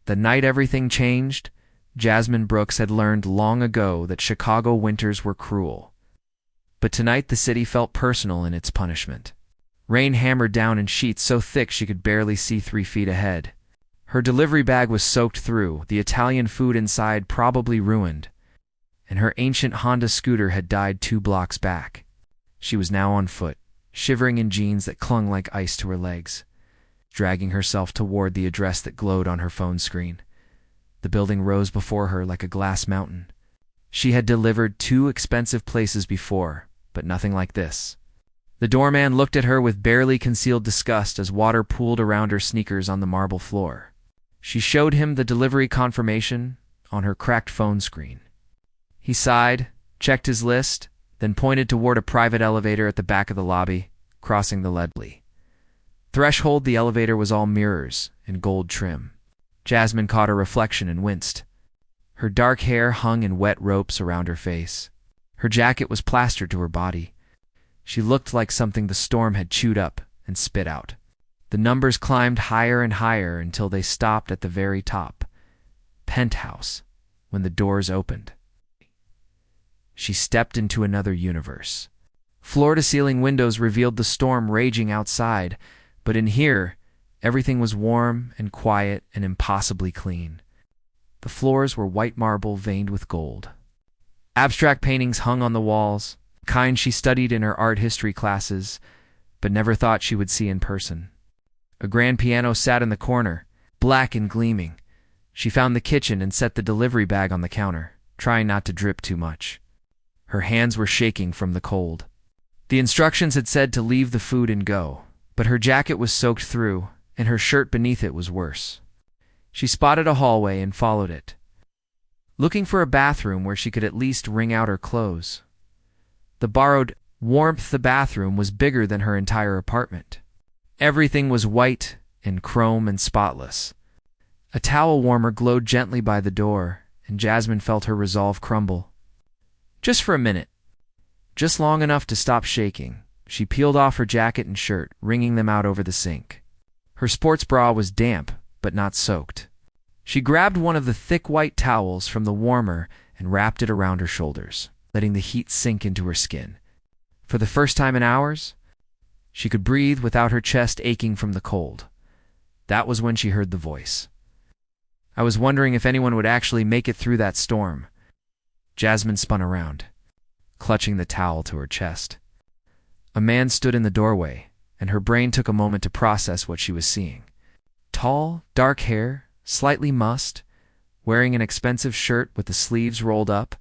The night everything changed, Jasmine Brooks had learned long ago that Chicago winters were cruel. But tonight the city felt personal in its punishment. Rain hammered down in sheets so thick she could barely see 3 feet ahead. Her delivery bag was soaked through, the Italian food inside probably ruined, and her ancient Honda scooter had died 2 blocks back. She was now on foot, shivering in jeans that clung like ice to her legs, dragging herself toward the address that glowed on her phone screen. The building rose before her like a glass mountain. She had delivered 2 expensive places before, but nothing like this. The doorman looked at her with barely concealed disgust as water pooled around her sneakers on the marble floor. She showed him the delivery confirmation on her cracked phone screen. He sighed, checked his list, then pointed toward a private elevator at the back of the lobby, crossing the leadly threshold. The elevator was all mirrors and gold trim. Jasmine caught her reflection and winced. Her dark hair hung in wet ropes around her face. Her jacket was plastered to her body. She looked like something the storm had chewed up and spit out. The numbers climbed higher and higher until they stopped at the very top. Penthouse, when the doors opened. She stepped into another universe. Floor-to-ceiling windows revealed the storm raging outside, but in here, everything was warm and quiet and impossibly clean. The floors were white marble veined with gold. Abstract paintings hung on the walls, the kind she studied in her art history classes, but never thought she would see in person. A grand piano sat in the corner, black and gleaming. She found the kitchen and set the delivery bag on the counter, trying not to drip too much. Her hands were shaking from the cold. The instructions had said to leave the food and go, but her jacket was soaked through, and her shirt beneath it was worse. She spotted a hallway and followed it, looking for a bathroom where she could at least wring out her clothes. The borrowed warmth the bathroom was bigger than her entire apartment. Everything was white and chrome and spotless. A towel warmer glowed gently by the door, and Jasmine felt her resolve crumble. Just for a minute, just long enough to stop shaking, she peeled off her jacket and shirt, wringing them out over the sink. Her sports bra was damp, but not soaked. She grabbed one of the thick white towels from the warmer and wrapped it around her shoulders, letting the heat sink into her skin. For the first time in hours, she could breathe without her chest aching from the cold. That was when she heard the voice. I was wondering if anyone would actually make it through that storm. Jasmine spun around, clutching the towel to her chest. A man stood in the doorway, and her brain took a moment to process what she was seeing. Tall, dark hair, slightly mussed, wearing an expensive shirt with the sleeves rolled up.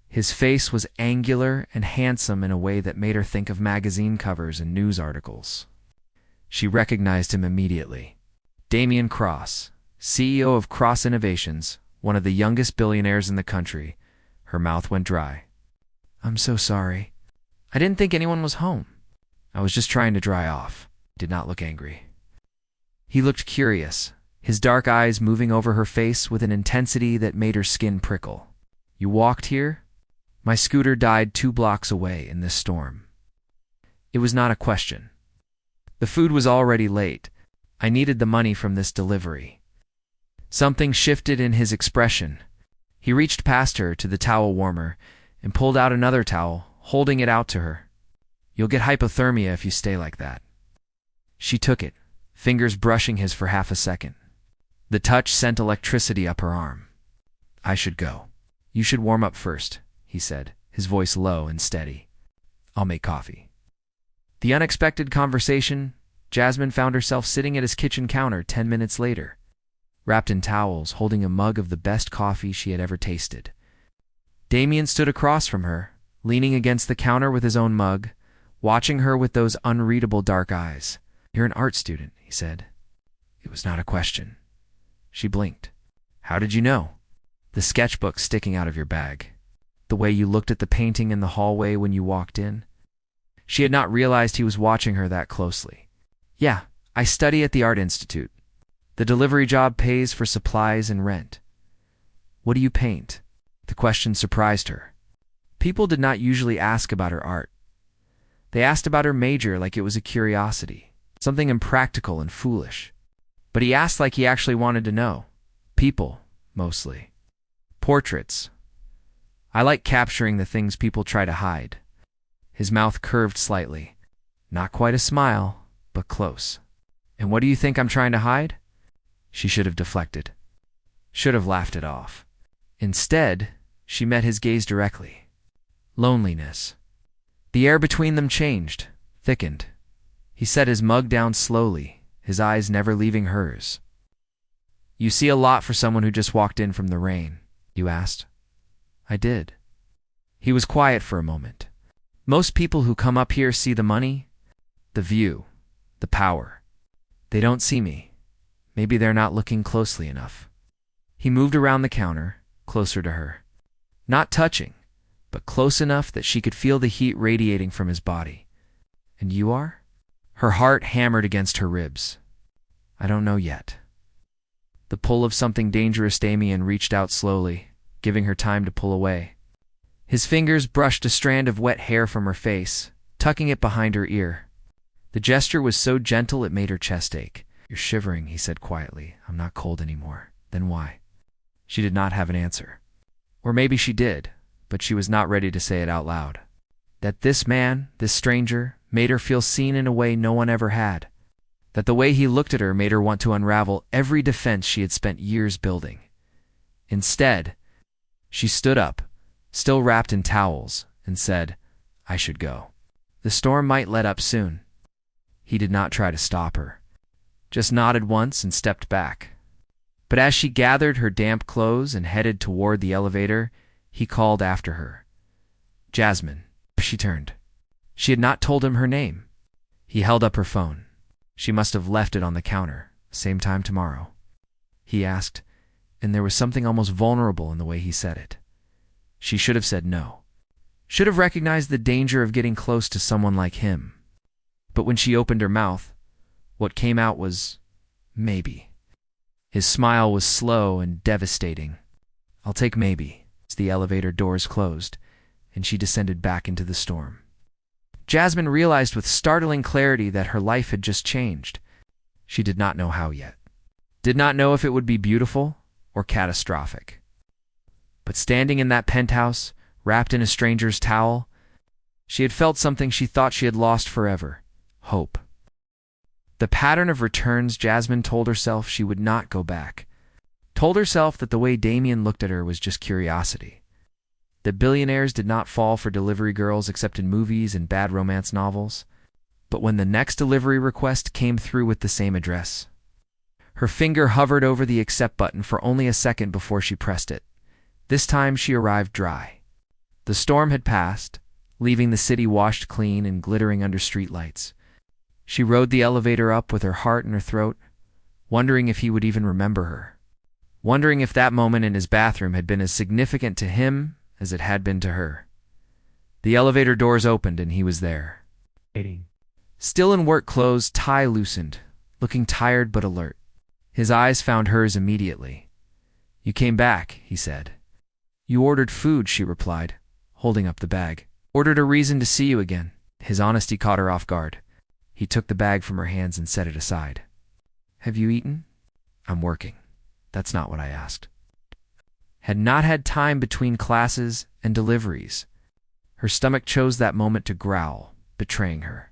His face was angular and handsome in a way that made her think of magazine covers and news articles. She recognized him immediately. Damian Cross, CEO of Cross Innovations, one of the youngest billionaires in the country. Her mouth went dry. "I'm so sorry. I didn't think anyone was home. I was just trying to dry off." He did not look angry. He looked curious, his dark eyes moving over her face with an intensity that made her skin prickle. "You walked here?" "My scooter died 2 blocks away in this storm." It was not a question. The food was already late. I needed the money from this delivery. Something shifted in his expression. He reached past her to the towel warmer and pulled out another towel, holding it out to her. "You'll get hypothermia if you stay like that." She took it, fingers brushing his for half a second. The touch sent electricity up her arm. "I should go. You should warm up first," he said, his voice low and steady. "I'll make coffee." The unexpected conversation, Jasmine found herself sitting at his kitchen counter 10 minutes later, wrapped in towels, holding a mug of the best coffee she had ever tasted. Damian stood across from her, leaning against the counter with his own mug, watching her with those unreadable dark eyes. "You're an art student," he said. It was not a question. She blinked. "How did you know?" "The sketchbook sticking out of your bag. The way you looked at the painting in the hallway when you walked in." She had not realized he was watching her that closely. "Yeah, I study at the Art Institute. The delivery job pays for supplies and rent." "What do you paint?" The question surprised her. People did not usually ask about her art. They asked about her major like it was a curiosity, something impractical and foolish. But he asked like he actually wanted to know. People, mostly. Portraits. I like capturing the things people try to hide. His mouth curved slightly. Not quite a smile, but close. And what do you think I'm trying to hide? She should have deflected. Should have laughed it off. Instead, she met his gaze directly. Loneliness. The air between them changed, thickened. He set his mug down slowly, his eyes never leaving hers. You see a lot for someone who just walked in from the rain, you asked. I did. He was quiet for a moment. Most people who come up here see the money, the view, the power. They don't see me. Maybe they're not looking closely enough. He moved around the counter, closer to her. Not touching, but close enough that she could feel the heat radiating from his body. And you are? Her heart hammered against her ribs. I don't know yet. The pull of something dangerous. Damien reached out slowly, giving her time to pull away. His fingers brushed a strand of wet hair from her face, tucking it behind her ear. The gesture was so gentle it made her chest ache. You're shivering, he said quietly. I'm not cold anymore. Then why? She did not have an answer. Or maybe she did, but she was not ready to say it out loud. That this man, this stranger, made her feel seen in a way no one ever had. That the way he looked at her made her want to unravel every defense she had spent years building. Instead, she stood up, still wrapped in towels, and said, I should go. The storm might let up soon. He did not try to stop her, just nodded once and stepped back. But as she gathered her damp clothes and headed toward the elevator, he called after her. Jasmine. She turned. She had not told him her name. He held up her phone. She must have left it on the counter. Same time tomorrow. He asked, and there was something almost vulnerable in the way he said it. She should have said no. Should have recognized the danger of getting close to someone like him. But when she opened her mouth, what came out was maybe. His smile was slow and devastating. I'll take maybe. As the elevator doors closed, and she descended back into the storm. Jasmine realized with startling clarity that her life had just changed. She did not know how yet. Did not know if it would be beautiful or catastrophic. But standing in that penthouse, wrapped in a stranger's towel, she had felt something she thought she had lost forever. Hope. The pattern of returns. Jasmine told herself she would not go back. Told herself that the way Damien looked at her was just curiosity. That billionaires did not fall for delivery girls except in movies and bad romance novels. But when the next delivery request came through with the same address, her finger hovered over the accept button for only a second before she pressed it. This time she arrived dry. The storm had passed, leaving the city washed clean and glittering under streetlights. She rode the elevator up with her heart in her throat, wondering if he would even remember her. Wondering if that moment in his bathroom had been as significant to him as it had been to her. The elevator doors opened and he was there. Waiting. Still in work clothes, tie loosened, looking tired but alert. His eyes found hers immediately. You came back, he said. You ordered food, she replied, holding up the bag. Ordered a reason to see you again. His honesty caught her off guard. He took the bag from her hands and set it aside. Have you eaten? I'm working. That's not what I asked. Had not had time between classes and deliveries. Her stomach chose that moment to growl, betraying her.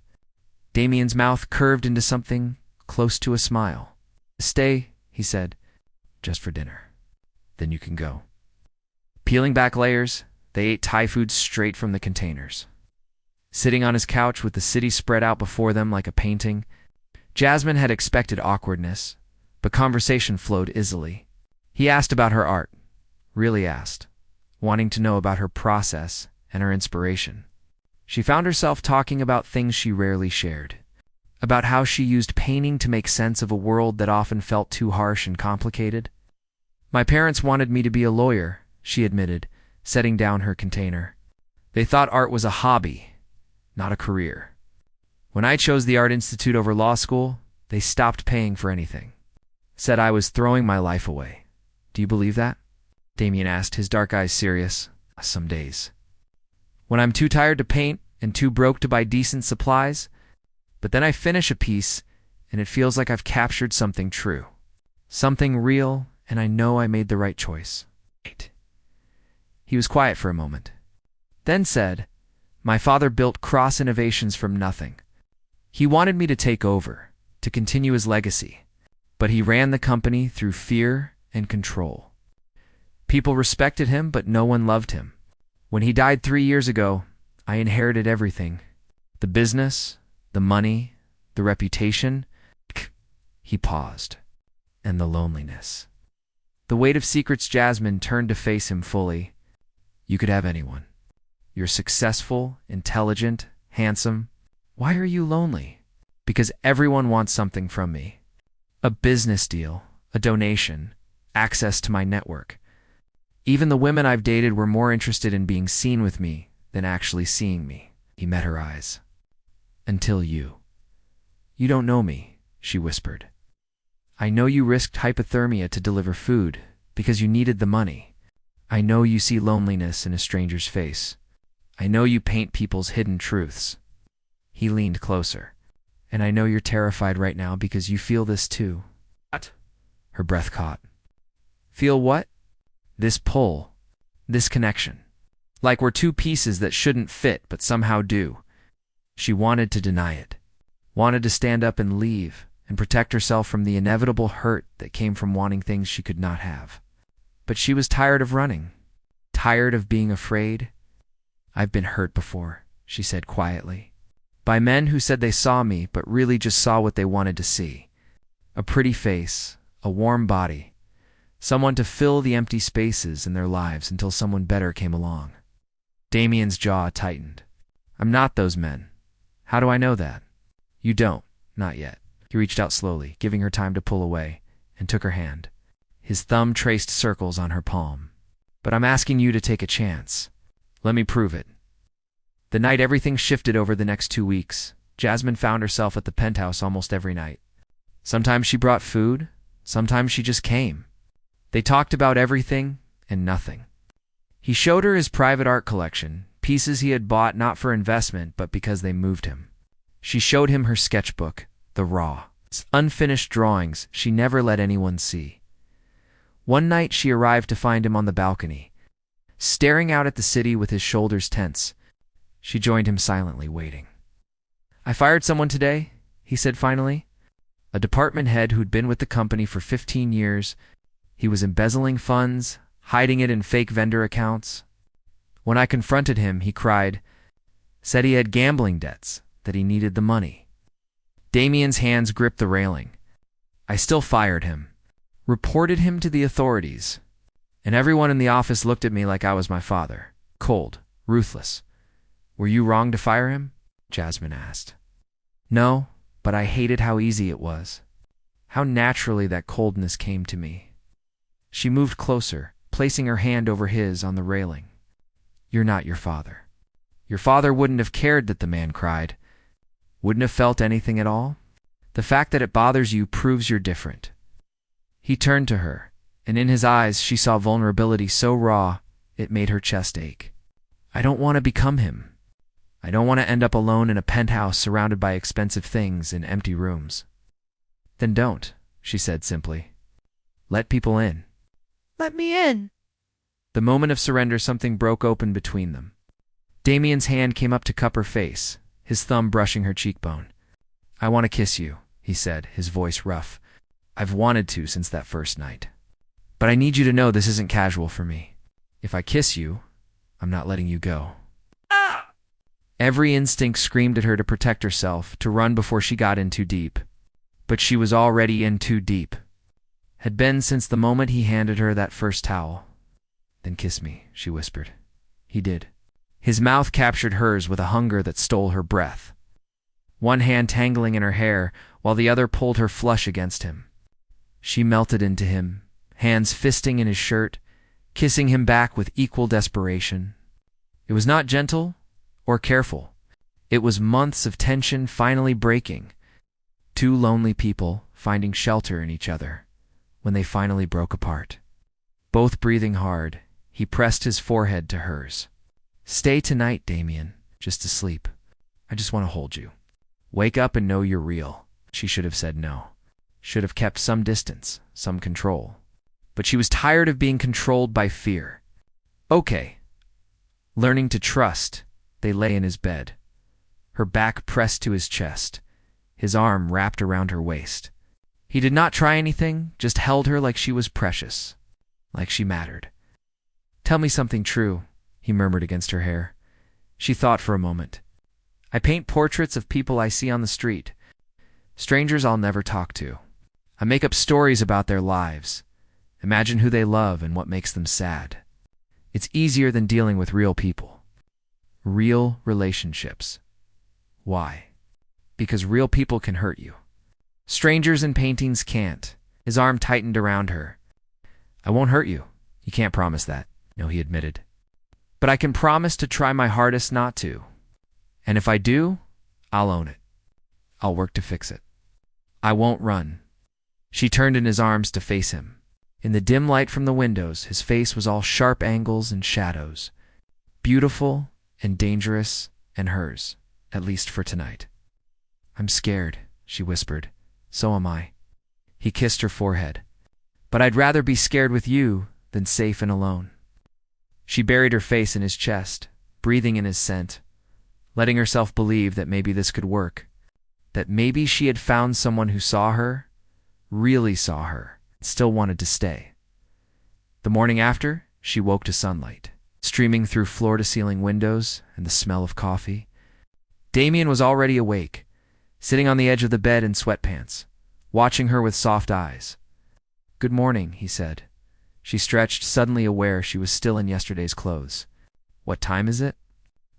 Damien's mouth curved into something close to a smile. Stay, he said, just for dinner. Then you can go. Peeling back layers, they ate Thai food straight from the containers. Sitting on his couch with the city spread out before them like a painting, Jasmine had expected awkwardness, but conversation flowed easily. He asked about her art, really asked, wanting to know about her process and her inspiration. She found herself talking about things she rarely shared, about how she used painting to make sense of a world that often felt too harsh and complicated. My parents wanted me to be a lawyer, she admitted, setting down her container. They thought art was a hobby, not a career. When I chose the Art Institute over law school, they stopped paying for anything. Said I was throwing my life away. Do you believe that? Damien asked, his dark eyes serious. Some days. When I'm too tired to paint and too broke to buy decent supplies, but then I finish a piece and it feels like I've captured something true. Something real and I know I made the right choice. He was quiet for a moment, then said, "My father built Cross Innovations from nothing. He wanted me to take over, to continue his legacy, but he ran the company through fear and control. People respected him, but no one loved him. When he died 3 years ago, I inherited everything. The business, the money, the reputation." He paused. "And the loneliness." The weight of secrets. Jasmine turned to face him fully. "You could have anyone. You're successful, intelligent, handsome. Why are you lonely?" "Because everyone wants something from me. A business deal, a donation, access to my network. Even the women I've dated were more interested in being seen with me than actually seeing me." He met her eyes. "Until you. You don't know me," she whispered. "I know you risked hypothermia to deliver food because you needed the money. I know you see loneliness in a stranger's face. I know you paint people's hidden truths." He leaned closer. "And I know you're terrified right now because you feel this too." "What?" Her breath caught. "Feel what?" "This pull, this connection. Like we're two pieces that shouldn't fit but somehow do." She wanted to deny it, wanted to stand up and leave and protect herself from the inevitable hurt that came from wanting things she could not have. But she was tired of running, tired of being afraid. "I've been hurt before," she said quietly. "By men who said they saw me but really just saw what they wanted to see. A pretty face, a warm body, someone to fill the empty spaces in their lives until someone better came along." Damien's jaw tightened. "I'm not those men. How do I know that?" "You don't, not yet." He reached out slowly, giving her time to pull away, and took her hand. His thumb traced circles on her palm. "But I'm asking you to take a chance. Let me prove it." The night everything shifted over the next 2 weeks, Jasmine found herself at the penthouse almost every night. Sometimes she brought food, sometimes she just came. They talked about everything and nothing. He showed her his private art collection, pieces he had bought not for investment but because they moved him. She showed him her sketchbook, the raw, unfinished drawings she never let anyone see. One night she arrived to find him on the balcony, staring out at the city with his shoulders tense. She joined him silently, waiting. "I fired someone today," he said finally. "A department head who'd been with the company for 15 years. He was embezzling funds, hiding it in fake vendor accounts. When I confronted him, he cried, said he had gambling debts, that he needed the money." Damien's hands gripped the railing. "I still fired him, reported him to the authorities, and everyone in the office looked at me like I was my father, cold, ruthless." "Were you wrong to fire him?" Jasmine asked. "No, but I hated how easy it was, how naturally that coldness came to me." She moved closer, placing her hand over his on the railing. "You're not your father. Your father wouldn't have cared that the man cried, wouldn't have felt anything at all. The fact that it bothers you proves you're different." He turned to her, and in his eyes she saw vulnerability so raw it made her chest ache. "I don't want to become him. I don't want to end up alone in a penthouse surrounded by expensive things in empty rooms." "Then don't," she said simply. "Let people in." "Let me in." The moment of surrender, something broke open between them. Damien's hand came up to cup her face, his thumb brushing her cheekbone. "I want to kiss you," he said, his voice rough. "I've wanted to since that first night. But I need you to know this isn't casual for me. If I kiss you, I'm not letting you go." Ah! Every instinct screamed at her to protect herself, to run before she got in too deep. But she was already in too deep. Had been since the moment he handed her that first towel. "Then kiss me," she whispered. He did. His mouth captured hers with a hunger that stole her breath. One hand tangling in her hair, while the other pulled her flush against him. She melted into him, hands fisting in his shirt, kissing him back with equal desperation. It was not gentle or careful. It was months of tension finally breaking. Two lonely people finding shelter in each other when they finally broke apart. Both breathing hard, he pressed his forehead to hers. "Stay tonight, Damien, just to sleep. I just want to hold you. Wake up and know you're real." She should have said no. Should have kept some distance, some control. but she was tired of being controlled by fear. Okay. Learning to trust, they lay in his bed, her back pressed to his chest, his arm wrapped around her waist. He did not try anything, just held her like she was precious, like she mattered. "Tell me something true," he murmured against her hair. She thought for a moment. "I paint portraits of people I see on the street, strangers I'll never talk to. I make up stories about their lives, imagine who they love and what makes them sad. It's easier than dealing with real people. Real relationships. Why? Because real people can hurt you. Strangers and paintings can't." His arm tightened around her. "I won't hurt you. You can't promise that," no, he admitted. "But I can promise to try my hardest not to. And if I do, I'll own it. I'll work to fix it. I won't run." She turned in his arms to face him. In the dim light from the windows, his face was all sharp angles and shadows. Beautiful and dangerous, and hers, at least for tonight. "I'm scared," she whispered. "So am I." He kissed her forehead. "But I'd rather be scared with you than safe and alone." She buried her face in his chest, breathing in his scent, letting herself believe that maybe this could work, that maybe she had found someone who saw her, really saw her, and still wanted to stay. The morning after, she woke to sunlight, streaming through floor-to-ceiling windows and the smell of coffee. Damien was already awake, sitting on the edge of the bed in sweatpants, watching her with soft eyes. "Good morning," he said. She stretched, suddenly aware she was still in yesterday's clothes. "What time is it?"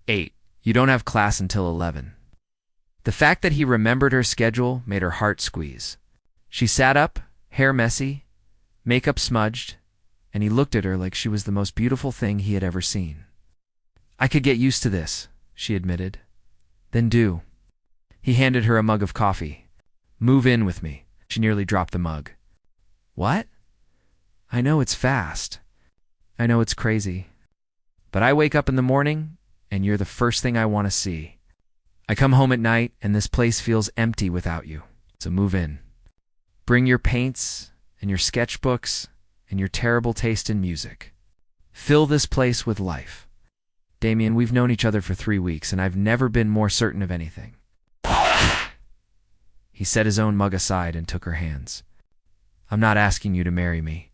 "8. You don't have class until 11. The fact that he remembered her schedule made her heart squeeze. She sat up, hair messy, makeup smudged, and he looked at her like she was the most beautiful thing he had ever seen. "I could get used to this," she admitted. "Then do." He handed her a mug of coffee. "Move in with me." She nearly dropped the mug. "What?" "I know it's fast. I know it's crazy. But I wake up in the morning, and you're the first thing I want to see. I come home at night, and this place feels empty without you. So move in. Bring your paints, and your sketchbooks, and your terrible taste in music. Fill this place with life. Damien, we've known each other for 3 weeks, and I've never been more certain of anything." He set his own mug aside and took her hands. "I'm not asking you to marry me.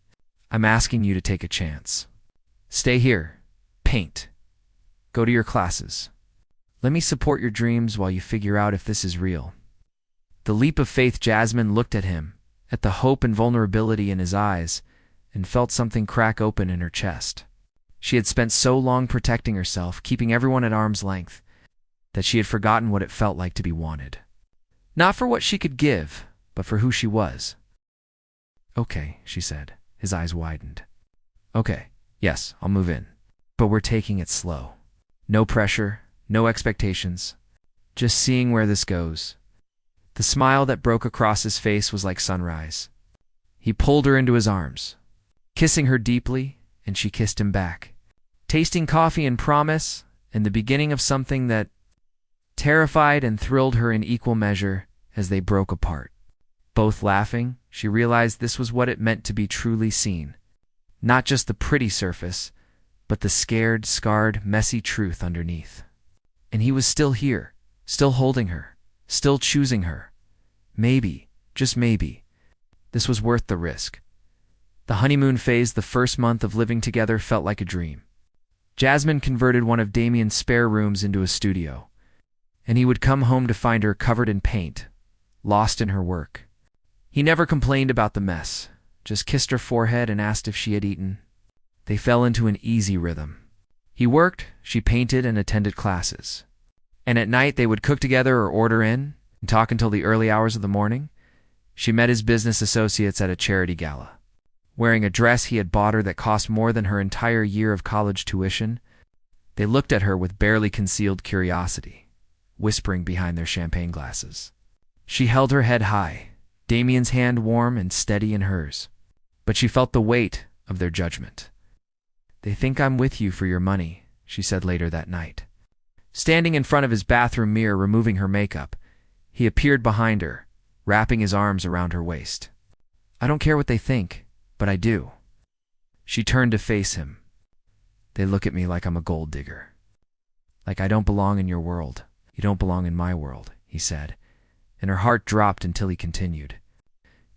I'm asking you to take a chance. Stay here. Paint. Go to your classes. Let me support your dreams while you figure out if this is real." The leap of faith. Jasmine looked at him, at the hope and vulnerability in his eyes, and felt something crack open in her chest. She had spent so long protecting herself, keeping everyone at arm's length, that she had forgotten what it felt like to be wanted. Not for what she could give, but for who she was. "Okay," she said. His eyes widened. "Okay, yes, I'll move in. But we're taking it slow. No pressure, no expectations. Just seeing where this goes." The smile that broke across his face was like sunrise. He pulled her into his arms, kissing her deeply, and she kissed him back, tasting coffee and promise, and the beginning of something that terrified and thrilled her in equal measure as they broke apart. Both laughing, she realized this was what it meant to be truly seen. Not just the pretty surface, but the scared, scarred, messy truth underneath. And he was still here, still holding her, still choosing her. Maybe, just maybe, this was worth the risk. The honeymoon phase, the first month of living together, felt like a dream. Jasmine converted one of Damien's spare rooms into a studio, and he would come home to find her covered in paint, lost in her work. He never complained about the mess, just kissed her forehead and asked if she had eaten. They fell into an easy rhythm. He worked, she painted and attended classes. And at night they would cook together or order in and talk until the early hours of the morning. She met his business associates at a charity gala. Wearing a dress he had bought her that cost more than her entire year of college tuition, they looked at her with barely concealed curiosity, whispering behind their champagne glasses. She held her head high, Damien's hand warm and steady in hers, but she felt the weight of their judgment. "They think I'm with you for your money," she said later that night. Standing in front of his bathroom mirror removing her makeup, he appeared behind her, wrapping his arms around her waist. "I don't care what they think, but I do. She turned to face him. They look at me like I'm a gold digger. Like I don't belong in your world. You don't belong in my world, he said, and her heart dropped until he continued.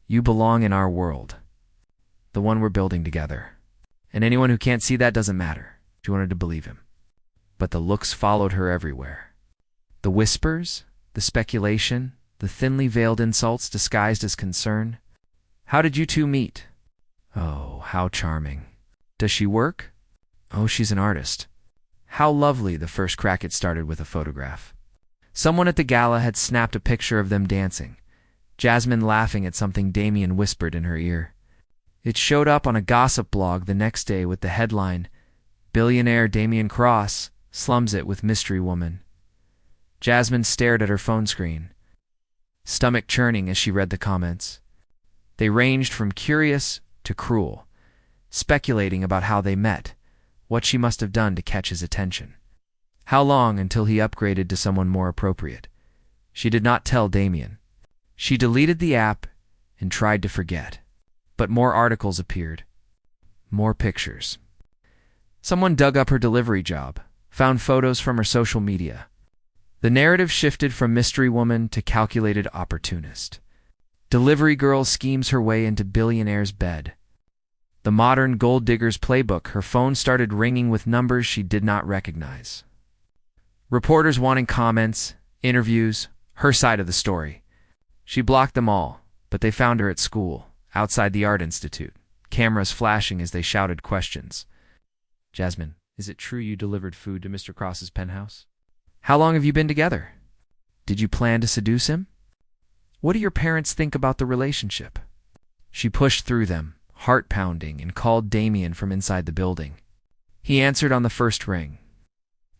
You belong in our world, the one we're building together. And anyone who can't see that doesn't matter. She wanted to believe him. But the looks followed her everywhere. The whispers, the speculation, the thinly veiled insults disguised as concern. How did you two meet? Oh, how charming. Does she work? Oh, she's an artist. How lovely. The first crack it started with a photograph. Someone at the gala had snapped a picture of them dancing, Jasmine laughing at something Damien whispered in her ear. It showed up on a gossip blog the next day with the headline, Billionaire Damien Cross slums it with mystery woman. Jasmine stared at her phone screen, stomach churning as she read the comments. They ranged from curious to cruel, speculating about how they met, what she must have done to catch his attention. How long until he upgraded to someone more appropriate? She did not tell Damien. She deleted the app and tried to forget. But more articles appeared. More pictures. Someone dug up her delivery job, found photos from her social media. The narrative shifted from mystery woman to calculated opportunist. Delivery girl schemes her way into billionaire's bed. The modern gold digger's playbook. Her phone started ringing with numbers she did not recognize. Reporters wanting comments, interviews, her side of the story. She blocked them all, but they found her at school, outside the Art Institute, cameras flashing as they shouted questions. Jasmine, is it true you delivered food to Mr. Cross's penthouse? How long have you been together? Did you plan to seduce him? What do your parents think about the relationship? She pushed through them, heart pounding, and called Damien from inside the building. He answered on the first ring.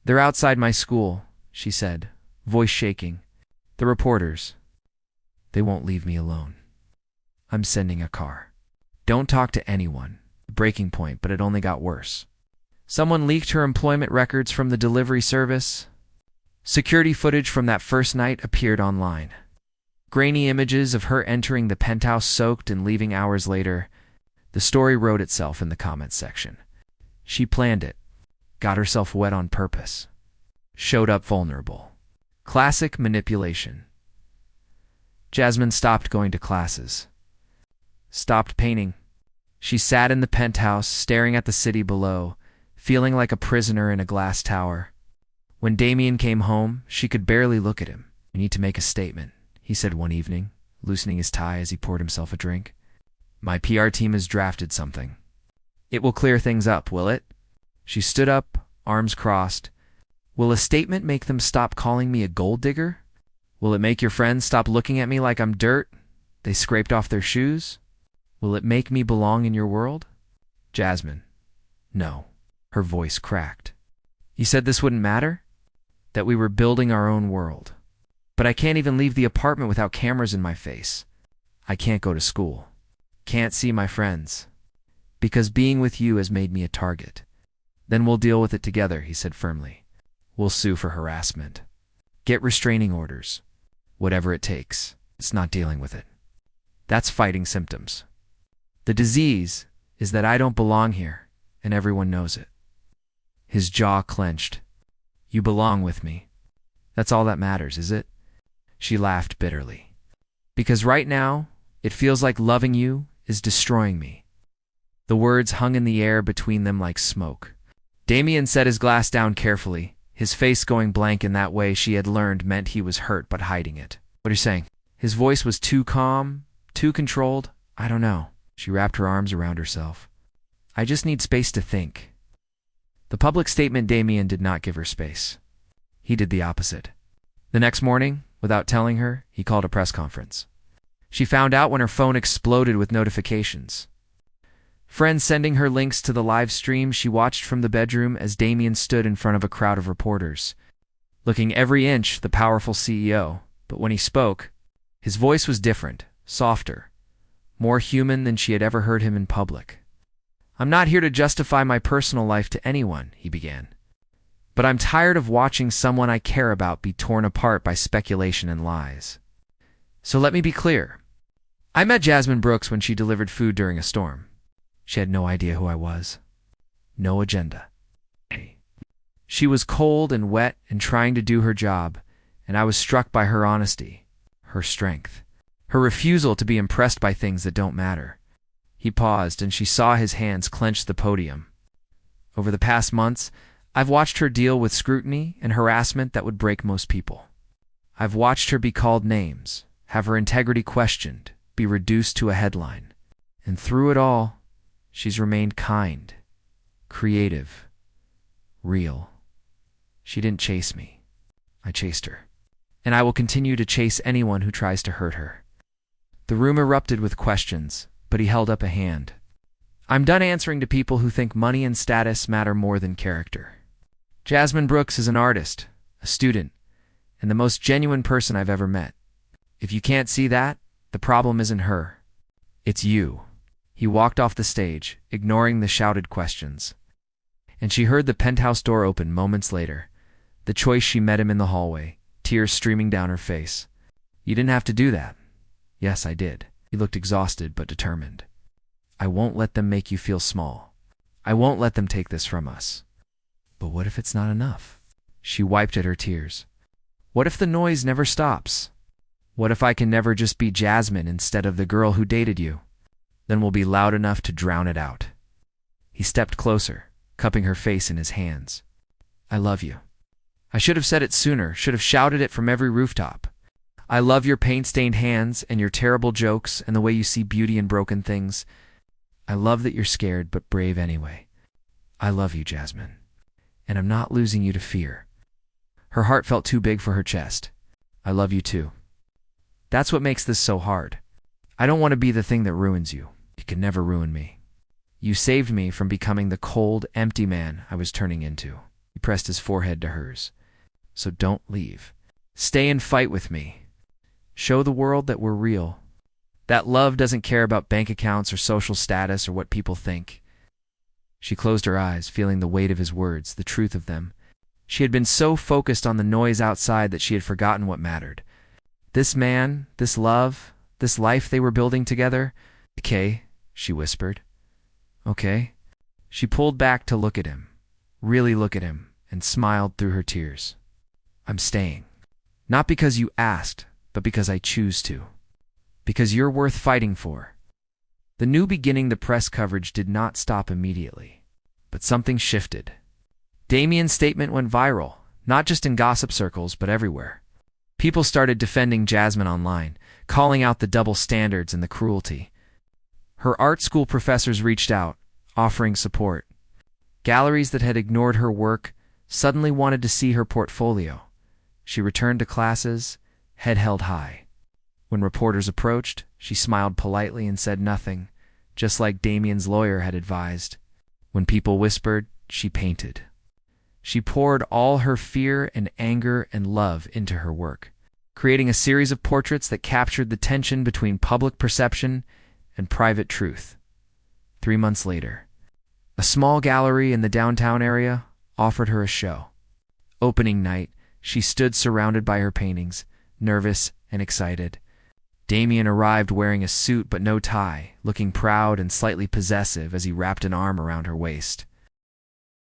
They're outside my school, she said, voice shaking. The reporters. They won't leave me alone. I'm sending a car. Don't talk to anyone. Breaking point, but it only got worse. Someone leaked her employment records from the delivery service. Security footage from that first night appeared online. Grainy images of her entering the penthouse soaked and leaving hours later. The story wrote itself in the comments section. She planned it. Got herself wet on purpose. Showed up vulnerable. Classic manipulation. Jasmine stopped going to classes. Stopped painting. She sat in the penthouse, staring at the city below, feeling like a prisoner in a glass tower. When Damien came home, she could barely look at him. I need to make a statement, he said one evening, loosening his tie as he poured himself a drink. My PR team has drafted something. It will clear things up, will it? She stood up, arms crossed. Will a statement make them stop calling me a gold digger? Will it make your friends stop looking at me like I'm dirt they scraped off their shoes? Will it make me belong in your world? Jasmine. No. Her voice cracked. You said this wouldn't matter? That we were building our own world. But I can't even leave the apartment without cameras in my face. I can't go to school. Can't see my friends. Because being with you has made me a target. Then we'll deal with it together, he said firmly. We'll sue for harassment. Get restraining orders. Whatever it takes. It's not dealing with it. That's fighting symptoms. The disease is that I don't belong here, and everyone knows it. His jaw clenched. You belong with me. That's all that matters, is it? She laughed bitterly. Because right now, it feels like loving you is destroying me. The words hung in the air between them like smoke. Damien set his glass down carefully, his face going blank in that way she had learned meant he was hurt but hiding it. What are you saying? His voice was too calm, too controlled. I don't know. She wrapped her arms around herself. I just need space to think. The public statement Damien did not give her space. He did the opposite. The next morning, without telling her, he called a press conference. She found out when her phone exploded with notifications. Friends sending her links to the live stream she watched from the bedroom as Damien stood in front of a crowd of reporters, looking every inch the powerful CEO, but when he spoke, his voice was different, softer, more human than she had ever heard him in public. I'm not here to justify my personal life to anyone, he began. But I'm tired of watching someone I care about be torn apart by speculation and lies. So let me be clear. I met Jasmine Brooks when she delivered food during a storm. She had no idea who I was. No agenda. She was cold and wet and trying to do her job, and I was struck by her honesty, her strength, her refusal to be impressed by things that don't matter. He paused, and she saw his hands clench the podium. Over the past months, I've watched her deal with scrutiny and harassment that would break most people. I've watched her be called names, have her integrity questioned, be reduced to a headline. And through it all, she's remained kind, creative, real. She didn't chase me. I chased her. And I will continue to chase anyone who tries to hurt her. The room erupted with questions, but he held up a hand. I'm done answering to people who think money and status matter more than character. Jasmine Brooks is an artist, a student, and the most genuine person I've ever met. If you can't see that, the problem isn't her. It's you. He walked off the stage, ignoring the shouted questions. And she heard the penthouse door open moments later. The choice she met him in the hallway, tears streaming down her face. You didn't have to do that. Yes, I did. He looked exhausted but determined. I won't let them make you feel small. I won't let them take this from us. But what if it's not enough? She wiped at her tears. What if the noise never stops? What if I can never just be Jasmine instead of the girl who dated you? Then we'll be loud enough to drown it out. He stepped closer, cupping her face in his hands. I love you. I should have said it sooner, should have shouted it from every rooftop. I love your paint-stained hands and your terrible jokes and the way you see beauty in broken things. I love that you're scared but brave anyway. I love you, Jasmine. And I'm not losing you to fear. Her heart felt too big for her chest. I love you too. That's what makes this so hard. I don't want to be the thing that ruins you. You can never ruin me. You saved me from becoming the cold, empty man I was turning into. He pressed his forehead to hers. So don't leave. Stay and fight with me. Show the world that we're real. That love doesn't care about bank accounts or social status or what people think. She closed her eyes, feeling the weight of his words, the truth of them. She had been so focused on the noise outside that she had forgotten what mattered. This man, this love, this life they were building together. Okay, she whispered. Okay. She pulled back to look at him, really look at him, and smiled through her tears. I'm staying. Not because you asked, but because I choose to. Because you're worth fighting for. The new beginning, the press coverage did not stop immediately. But something shifted. Damien's statement went viral, not just in gossip circles, but everywhere. People started defending Jasmine online, calling out the double standards and the cruelty. Her art school professors reached out, offering support. Galleries that had ignored her work suddenly wanted to see her portfolio. She returned to classes, head held high. When reporters approached, she smiled politely and said nothing, just like Damien's lawyer had advised. When people whispered, she painted. She poured all her fear and anger and love into her work, creating a series of portraits that captured the tension between public perception and private truth. 3 months later, a small gallery in the downtown area offered her a show. Opening night, she stood surrounded by her paintings, nervous and excited. Damien arrived wearing a suit but no tie, looking proud and slightly possessive as he wrapped an arm around her waist.